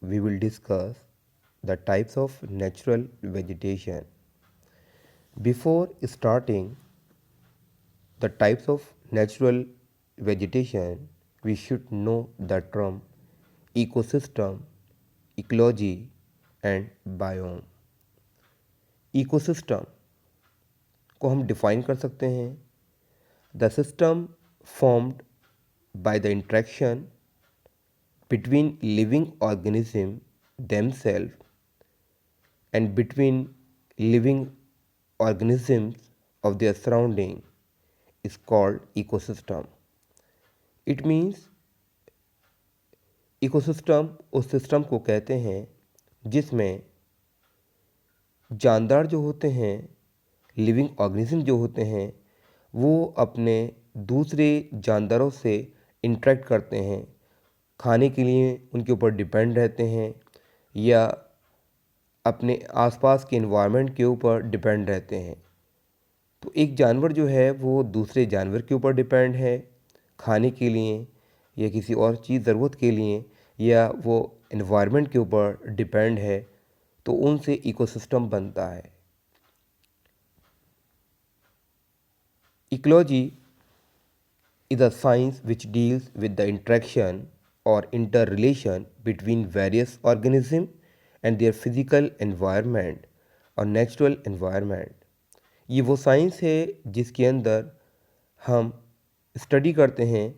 we will discuss the types of natural vegetation. Before starting the types of natural vegetation, we should know the term ecosystem, ecology and biome. Ecosystem को हम define कर सकते हैं the system formed by the interaction between living organisms themselves and between living organisms of their surrounding is called ecosystem. It means ecosystem उस system को कहते हैं जिसमें जानदार जो होते हैं, लिविंग ऑर्गेनिज्म जो होते हैं, वो अपने दूसरे जानदारों से इंटरेक्ट करते हैं, खाने के लिए उनके ऊपर डिपेंड रहते हैं या अपने आसपास के एनवायरनमेंट के ऊपर डिपेंड रहते हैं। तो एक जानवर जो है वो दूसरे जानवर के ऊपर डिपेंड है खाने के लिए या किसी और चीज़ ज़रूरत के लिए, या वो एनवायरनमेंट के ऊपर डिपेंड है, तो उनसे इकोसिस्टम बनता है। Ecology is a science which deals with the interaction or interrelation between various organisms and their physical environment और natural environment। ये वो साइंस है जिसके अंदर हम स्टडी करते हैं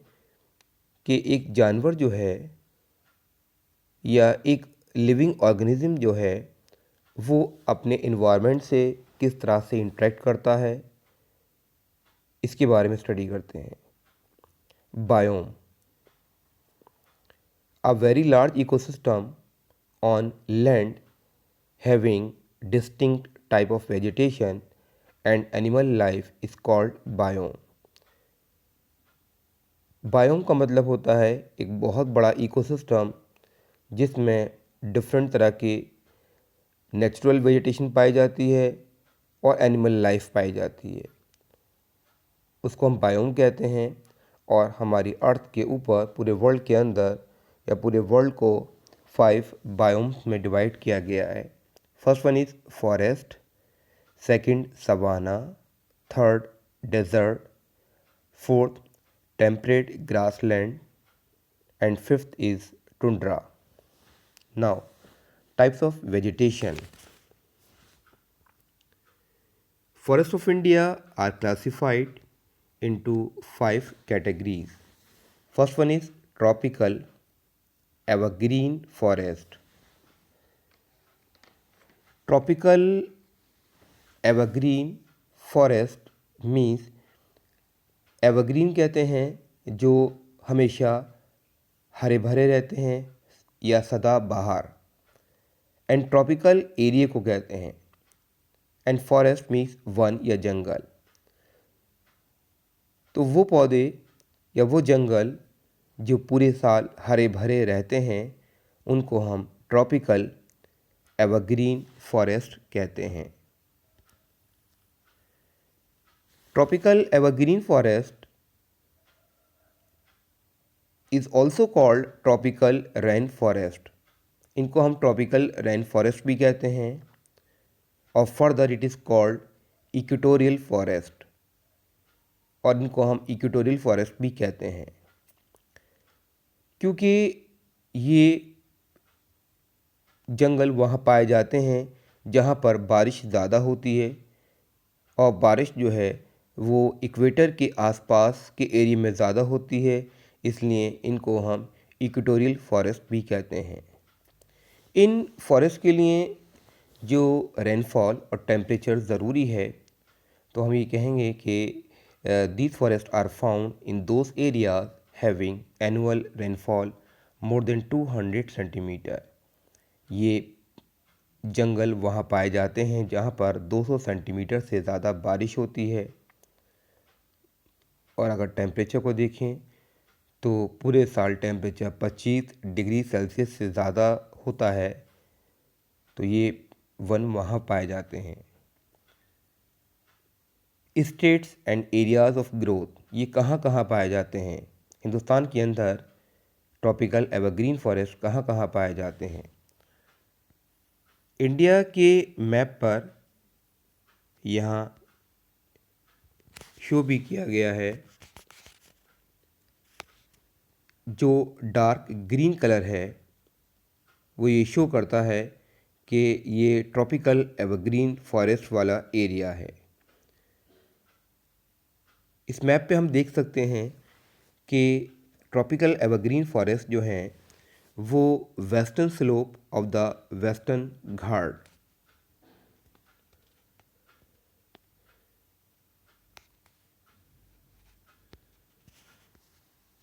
कि एक जानवर जो है या एक लिविंग ऑर्गेनिज्म जो है वो अपने इन्वायरमेंट से किस तरह से इंटरेक्ट करता है, इसके बारे में स्टडी करते हैं। Biome, a very large ecosystem on land having distinct type of vegetation and animal life is called biome. Biome का मतलब होता है एक बहुत बड़ा इकोसिस्टम जिसमें डिफरेंट तरह की नेचुरल वेजिटेशन पाई जाती है और एनिमल लाइफ पाई जाती है, उसको हम बायोम कहते हैं। और हमारी अर्थ के ऊपर पूरे वर्ल्ड के अंदर या पूरे वर्ल्ड को 5 बायोम्स में डिवाइड किया गया है। First one is forest, second savanna, third desert, fourth temperate grassland and fifth is tundra. Now types of vegetation. Forests of India are classified into 5 categories. First one is tropical evergreen forest. Tropical evergreen forest means evergreen कहते हैं जो हमेशा हरे भरे रहते हैं या सदा बहार, एंड ट्रॉपिकल एरिया को कहते हैं, एंड फॉरेस्ट मीन्स वन या जंगल। तो वो पौधे या वो जंगल जो पूरे साल हरे भरे रहते हैं उनको हम ट्रॉपिकल एवरग्रीन फॉरेस्ट कहते हैं। Tropical evergreen forest is also called tropical rain forest. इनको हम ट्रॉपिकल रेन फॉरेस्ट भी कहते हैं और further it is called equatorial forest, और इनको हम इक्वेटोरियल फॉरेस्ट भी कहते हैं क्योंकि ये जंगल वहाँ पाए जाते हैं जहाँ पर बारिश ज़्यादा होती है, और बारिश जो है वो इक्वेटर के आसपास के एरिया में ज़्यादा होती है, इसलिए इनको हम इक्वेटोरियल फॉरेस्ट भी कहते हैं। इन फॉरेस्ट के लिए जो रेनफॉल और टेम्परेचर ज़रूरी है, तो हम ये कहेंगे कि these forests are found in those areas having annual rainfall more than 200 centimetre. ये जंगल वहाँ पाए जाते हैं जहाँ पर 200 सेंटीमीटर से ज़्यादा बारिश होती है। और अगर टेम्परेचर को देखें तो पूरे साल टेम्परेचर 25 डिग्री सेल्सियस से ज़्यादा होता है, तो ये वन वहाँ पाए जाते हैं। States and areas of growth, ये कहाँ कहाँ पाए जाते हैं हिंदुस्तान के अंदर, ट्रॉपिकल एवरग्रीन फॉरेस्ट कहाँ कहाँ पाए जाते हैं। इंडिया के मैप पर यहाँ शो भी किया गया है। जो डार्क ग्रीन कलर है वो ये शो करता है कि ये ट्रॉपिकल एवरग्रीन फॉरेस्ट वाला एरिया है। इस मैप पे हम देख सकते हैं कि ट्रॉपिकल एवरग्रीन फॉरेस्ट जो हैं वो western slope of the western Ghat,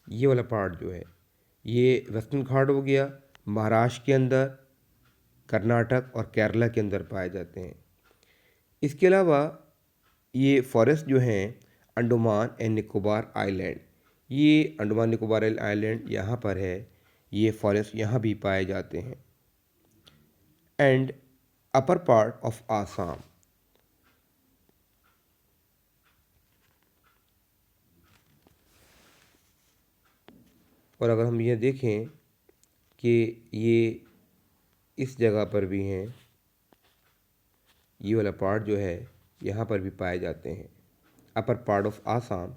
ये वाला पार्ट जो है ये वेस्टर्न घाट हो गया, महाराष्ट्र के अंदर, कर्नाटक और केरला के अंदर पाए जाते हैं। इसके अलावा ये फॉरेस्ट जो हैं अंडमान एंड निकोबार आइलैंड, ये अंडमान निकोबार आइलैंड यहाँ पर है, ये फॉरेस्ट यहाँ भी पाए जाते हैं। And upper part of Assam, और अगर हम ये देखें कि ये इस जगह पर भी हैं, ये वाला पार्ट जो है यहाँ पर भी पाए जाते हैं। Upper part of Assam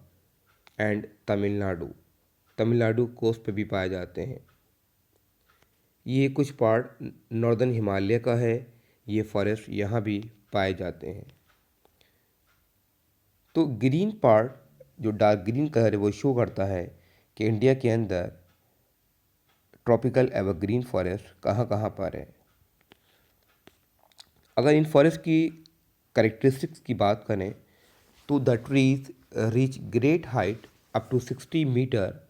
and Tamil Nadu coast पे भी पाए जाते हैं। ये कुछ पार्ट नॉर्दर्न हिमालय का है, ये फॉरेस्ट यहाँ भी पाए जाते हैं। तो ग्रीन पार्ट जो डार्क ग्रीन कलर है वो शो करता है कि इंडिया के अंदर ट्रॉपिकल एवरग्रीन फॉरेस्ट कहाँ कहाँ पर है। अगर इन फॉरेस्ट की कैरेक्टरिस्टिक्स की बात करें तो the trees reach great height up to 60 metre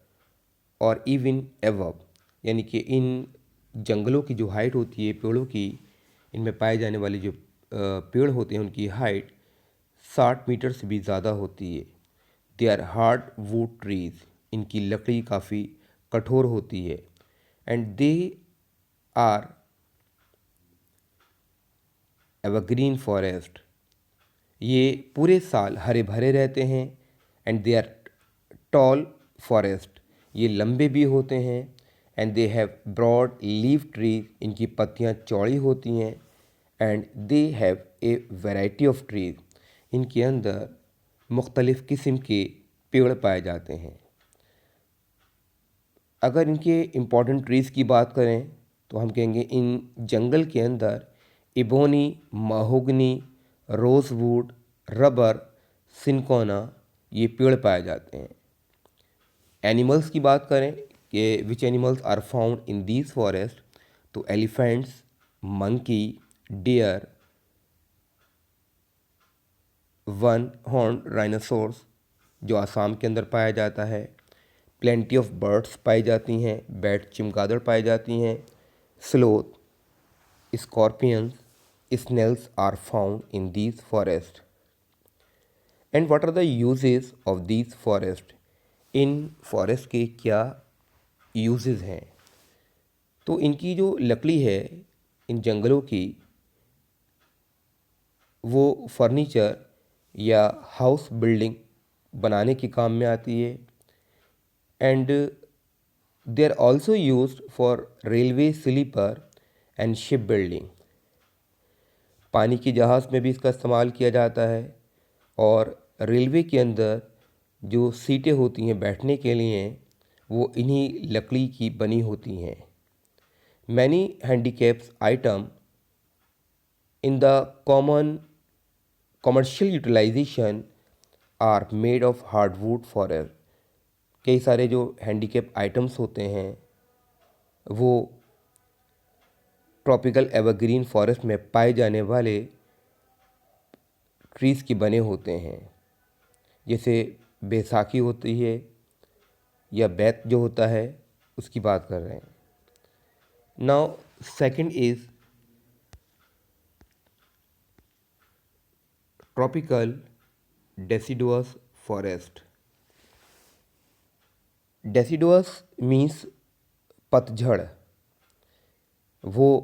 और इवन एवब, यानी कि इन जंगलों की जो हाइट होती है पेड़ों की, इनमें पाए जाने वाले जो पेड़ होते हैं उनकी हाइट 60 मीटर से भी ज़्यादा होती है। They are hard wood trees, इनकी लकड़ी काफ़ी कठोर होती है। And they are evergreen forest, ये पूरे साल हरे भरे रहते हैं। And they are tall forest, ये लंबे भी होते हैं। And they have broad leaf trees, इनकी पत्तियाँ चौड़ी होती हैं। And they have a variety of trees, इनके अंदर मुख्तलिफ़ किस्म के पेड़ पाए जाते हैं। अगर इनके इम्पॉर्टेंट ट्रीज़ की बात करें तो हम कहेंगे इन जंगल के अंदर ebony, mahogany, rosewood, rubber, cinchona, ये पेड़ पाए जाते हैं। एनिमल्स की बात करें कि which animals are found in these forest, तो elephants, monkey, deer, one horn rhinoceros जो आसाम के अंदर पाया जाता है। प्लेंटी ऑफ बर्ड्स पाई जाती हैं, बैट चमगादड़ पाई जाती हैं, sloth, scorpions, snails are found in these forest. And what are the uses of these forest, इन फॉरेस्ट के क्या यूजेस हैं। तो इनकी जो लकड़ी है इन जंगलों की, वो फर्नीचर या हाउस बिल्डिंग बनाने के काम में आती है। And they are also used for railway sleeper and ship building, पानी की जहाज़ में भी इसका इस्तेमाल किया जाता है। और रेलवे के अंदर जो सीटें होती हैं बैठने के लिए वो इन्हीं लकड़ी की बनी होती हैं। Many handicaps item in the common commercial utilisation are made of hardwood forest, कई सारे जो हैंडीकैप आइटम्स होते हैं वो ट्रॉपिकल एवरग्रीन फॉरेस्ट में पाए जाने वाले ट्रीज़ के बने होते हैं। जैसे बैसाखी होती है या बैत जो होता है उसकी बात कर रहे हैं। Now second is tropical deciduous forest. Deciduous means पतझड़, वो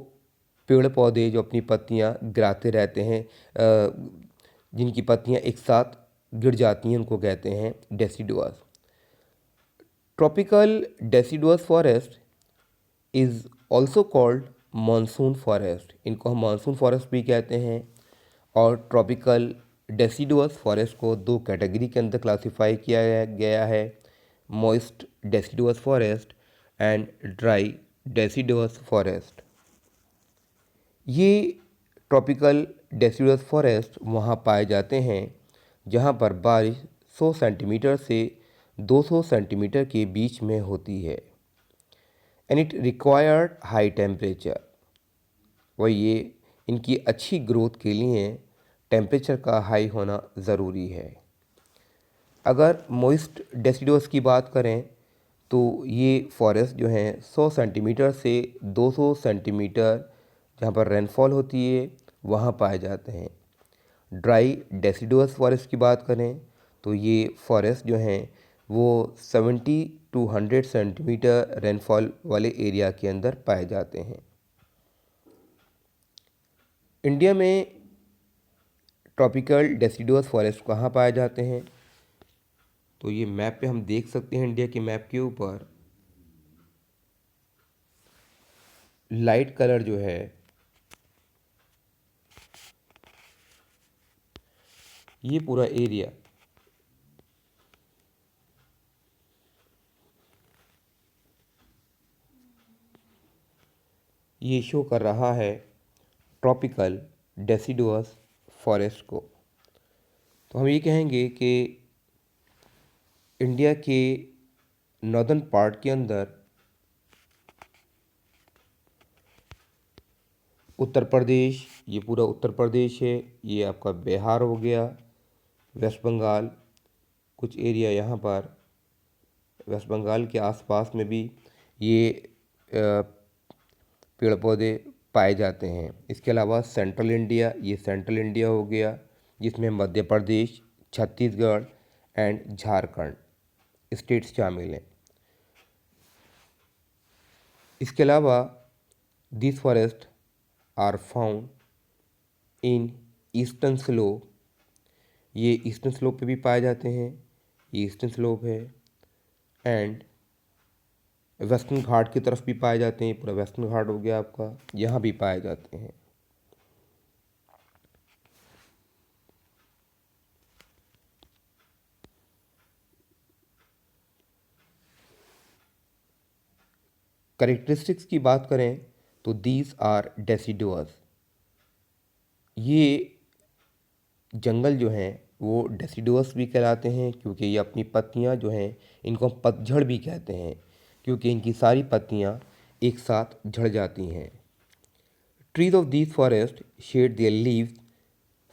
पेड़ पौधे जो अपनी पत्तियां गिराते रहते हैं, जिनकी पत्तियां एक साथ गिर जाती हैं उनको कहते हैं deciduous. Tropical deciduous forest is also called monsoon forest, इनको हम मॉनसून फॉरेस्ट भी कहते हैं। और ट्रॉपिकल डेसिडुअस फॉरेस्ट को दो कैटेगरी के अंदर क्लासिफाई किया गया है, moist deciduous forest and dry deciduous forest. ये ट्रॉपिकल डेसिडुअस फॉरेस्ट वहाँ पाए जाते हैं जहाँ पर बारिश 100 सेंटीमीटर से 200 सेंटीमीटर के बीच में होती है and it required high temperature. वह ये इनकी अच्छी ग्रोथ के लिए टेम्परेचर का हाई होना ज़रूरी है। अगर मॉइस्ट डेसिडुअस की बात करें तो ये फॉरेस्ट जो हैं 100 सेंटीमीटर से 200 सेंटीमीटर जहाँ पर रेनफॉल होती है वहाँ पाए जाते हैं। ड्राई डेसिडुअस फॉरेस्ट की बात करें तो ये फॉरेस्ट जो हैं वो 70 टू 100 सेंटीमीटर रेनफॉल वाले एरिया के अंदर पाए जाते हैं। इंडिया में ट्रॉपिकल डेसिडुअस फॉरेस्ट कहाँ पाए जाते हैं, तो ये मैप पे हम देख सकते हैं। इंडिया के मैप के ऊपर लाइट कलर जो है ये पूरा एरिया ये शो कर रहा है ट्रॉपिकल डेसिडुअस फॉरेस्ट को। तो हम ये कहेंगे कि इंडिया के नॉर्दर्न पार्ट के अंदर उत्तर प्रदेश, ये पूरा उत्तर प्रदेश है, ये आपका बिहार हो गया, वेस्ट बंगाल, कुछ एरिया यहाँ पर वेस्ट बंगाल के आसपास में भी ये पेड़ पौधे पाए जाते हैं। इसके अलावा सेंट्रल इंडिया, ये सेंट्रल इंडिया हो गया जिसमें मध्य प्रदेश, छत्तीसगढ़ एंड झारखंड स्टेट्स शामिल हैं। इसके अलावा this forest are found in eastern slope, ये ईस्टर्न स्लोप पे भी पाए जाते हैं, ये ईस्टर्न स्लोप है। एंड वेस्टर्न घाट की तरफ भी पाए जाते हैं, पूरा वेस्टर्न घाट हो गया आपका, यहाँ भी पाए जाते हैं। करेक्टरिस्टिक्स की बात करें तो दीज आर डेसिडुअस, ये जंगल जो हैं वो डेसिडुअस भी कहलाते हैं क्योंकि ये अपनी पत्तियाँ जो हैं इनको हम पतझड़ भी कहते हैं क्योंकि इनकी सारी पत्तियाँ एक साथ झड़ जाती हैं। Trees of these forest shed their leaves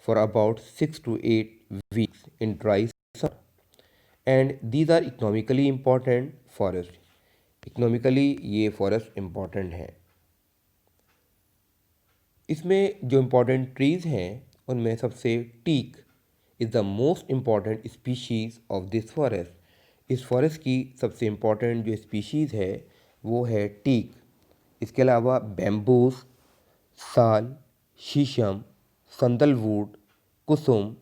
for about 6 to 8 weeks in dry summer and these are economically important forest. Economically ये फॉरेस्ट इम्पॉर्टेंट है। इसमें जो इम्पॉर्टेंट ट्रीज़ हैं उनमें सबसे teak is the most important species of this forest. इस forest की सबसे इम्पॉर्टेंट जो स्पीशीज़ है वो है टीक। इसके अलावा bamboos, sal, sheesham, sandalwood, kusum,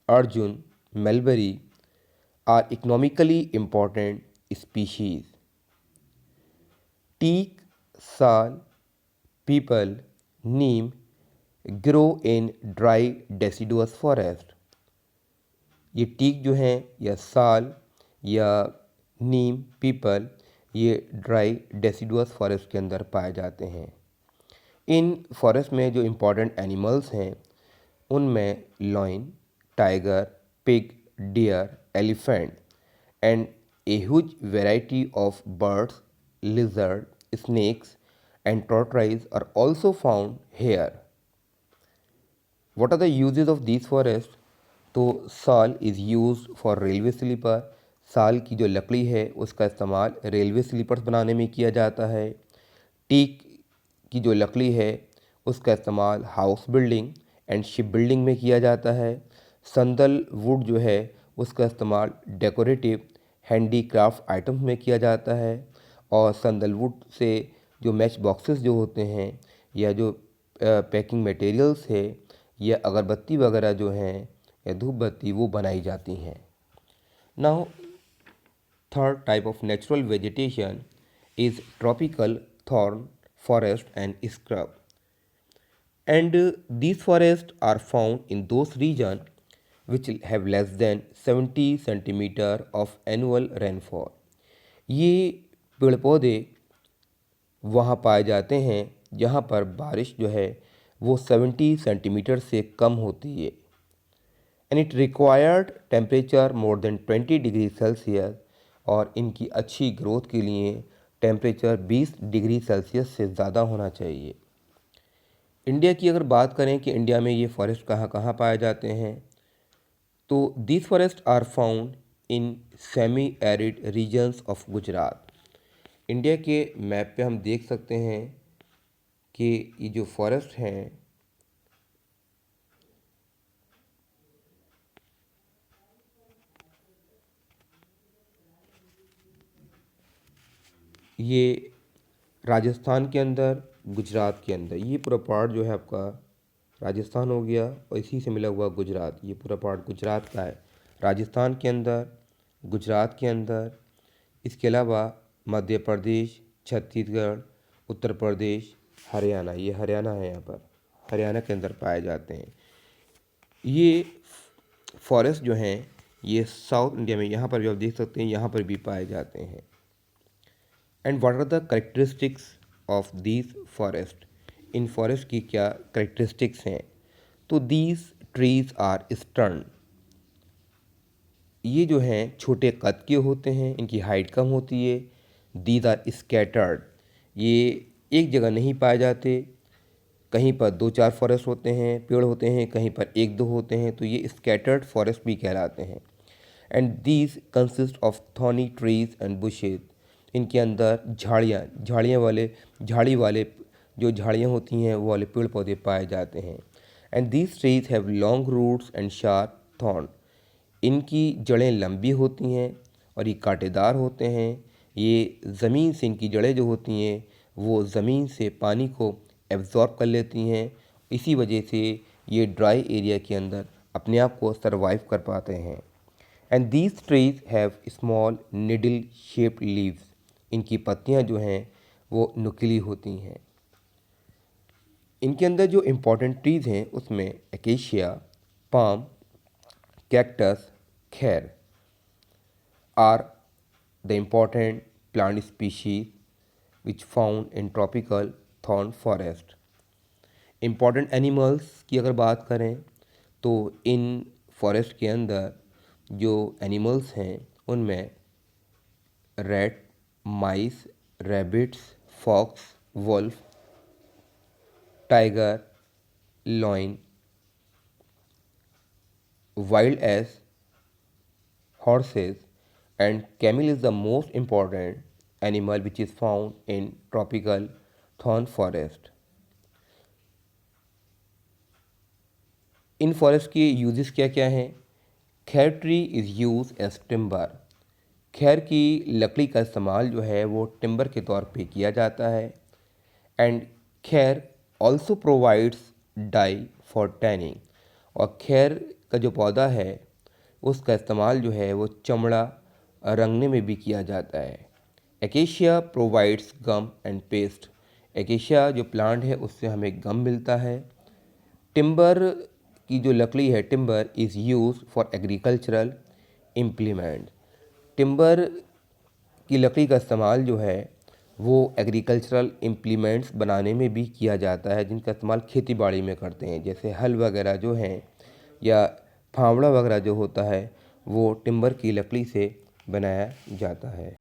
arjun, mulberry are economically important species. Teak, sal, peepal, neem grow in dry deciduous forest. ये टीक जो हैं या साल या नीम, पीपल, ये ड्राई डेसिडुअस फॉरेस्ट के अंदर पाए जाते हैं। इन फॉरेस्ट में जो इम्पोर्टेंट एनिमल्स हैं उनमें lion, tiger, pig, deer, elephant and a huge variety of birds, lizard, snakes and tortoise are also found here. What are the uses of these forests? तो sal is use for railway sleeper, sal की जो लकड़ी है उसका इस्तेमाल railway slippers बनाने में किया जाता है। टीक की जो लकड़ी है उसका इस्तेमाल house building and ship building में किया जाता है। संदल वुड जो है उसका इस्तेमाल डेकोरेटिव हैंडीक्राफ्ट आइटम्स में किया जाता है। और संदलवुड से जो मैच बॉक्सेस जो होते हैं या जो पैकिंग मटेरियल्स है या अगरबत्ती वगैरह जो हैं या धूप बत्ती वो बनाई जाती हैं। Now third type of natural vegetation is tropical thorn forest and scrub. And these forests are found in those regions which have less than 70 centimeter of annual rainfall. ये पेड़ पौधे वहाँ पाए जाते हैं जहाँ पर बारिश जो है वो 70 सेंटीमीटर से कम होती है। And it required temperature more than 20 degree Celsius, और इनकी अच्छी ग्रोथ के लिए टेम्परेचर 20 डिग्री सेल्सियस से ज़्यादा होना चाहिए। इंडिया की अगर बात करें कि इंडिया में ये फॉरेस्ट कहाँ कहाँ पाए जाते हैं, तो these forest are found in semi arid regions of Gujarat. India के मैप पे हम देख सकते हैं कि ये जो फॉरेस्ट हैं ये राजस्थान के अंदर, गुजरात के अंदर, ये पूरा पार्ट जो है आपका राजस्थान हो गया और इसी से मिला हुआ गुजरात, ये पूरा पार्ट गुजरात का है। राजस्थान के अंदर, गुजरात के अंदर, इसके अलावा मध्य प्रदेश, छत्तीसगढ़, उत्तर प्रदेश, हरियाणा, ये हरियाणा है, यहाँ पर हरियाणा के अंदर पाए जाते हैं। ये फॉरेस्ट जो हैं ये साउथ इंडिया में, यहाँ पर भी आप देख सकते हैं, यहाँ पर भी पाए जाते हैं। And what are the characteristics of these forest, इन फॉरेस्ट की क्या करेक्टरिस्टिक्स हैं? तो दीज ट्रीज आर स्टर्न, ये जो हैं छोटे कद के होते हैं, इनकी हाइट कम होती है। दीज आर स्कैटर्ड, ये एक जगह नहीं पाए जाते, कहीं पर 2-4 फॉरेस्ट होते हैं, पेड़ होते हैं, कहीं पर 1-2 होते हैं, तो ये स्कैटर्ड फॉरेस्ट भी कहलाते हैं। And these consist of thorny trees and bushes, इनके अंदर झाड़ी वाले जो झाड़ियाँ होती हैं वो वाले पेड़ पौधे पाए जाते हैं। And these trees have long roots and sharp thorn, इनकी जड़ें लंबी होती हैं और ये कांटेदार होते हैं। ये ज़मीन से, इनकी जड़ें जो होती हैं वो ज़मीन से पानी को एब्जॉर्ब कर लेती हैं, इसी वजह से ये ड्राई एरिया के अंदर अपने आप को सरवाइव कर पाते हैं। And these trees have small needle shaped leaves, इनकी पत्तियां जो हैं वो नुकीली होती हैं। इनके अंदर जो इम्पोर्टेंट ट्रीज़ हैं उसमें acacia, palm, cactus, khair are the important plant species which found in tropical thorn forest. Important animals की अगर बात करें तो इन फॉरेस्ट के अंदर जो एनिमल्स हैं उनमें rat, mice, rabbits, fox, wolf, tiger, lion, wild ass, horses, and camel is the most important animal which is found in tropical thorn forest. इन फॉरेस्ट के यूजेस क्या क्या हैं? Khair tree is use as timber, khair की लकड़ी का इस्तेमाल जो है वो टिम्बर के तौर पे किया जाता है। And khair also provides dye for tanning, और खैर का जो पौधा है उसका इस्तेमाल जो है वो चमड़ा रंगने में भी किया जाता है। Acacia provides gum and paste, acacia जो प्लांट है उससे हमें गम मिलता है। टिम्बर की जो लकड़ी है, timber is use for agricultural implement, timber की लकड़ी का इस्तेमाल जो है वो एग्रीकल्चरल इम्प्लीमेंट्स बनाने में भी किया जाता है, जिनका इस्तेमाल खेती बाड़ी में करते हैं, जैसे हल वगैरह जो हैं या फावड़ा वगैरह जो होता है वो टिम्बर की लकड़ी से बनाया जाता है।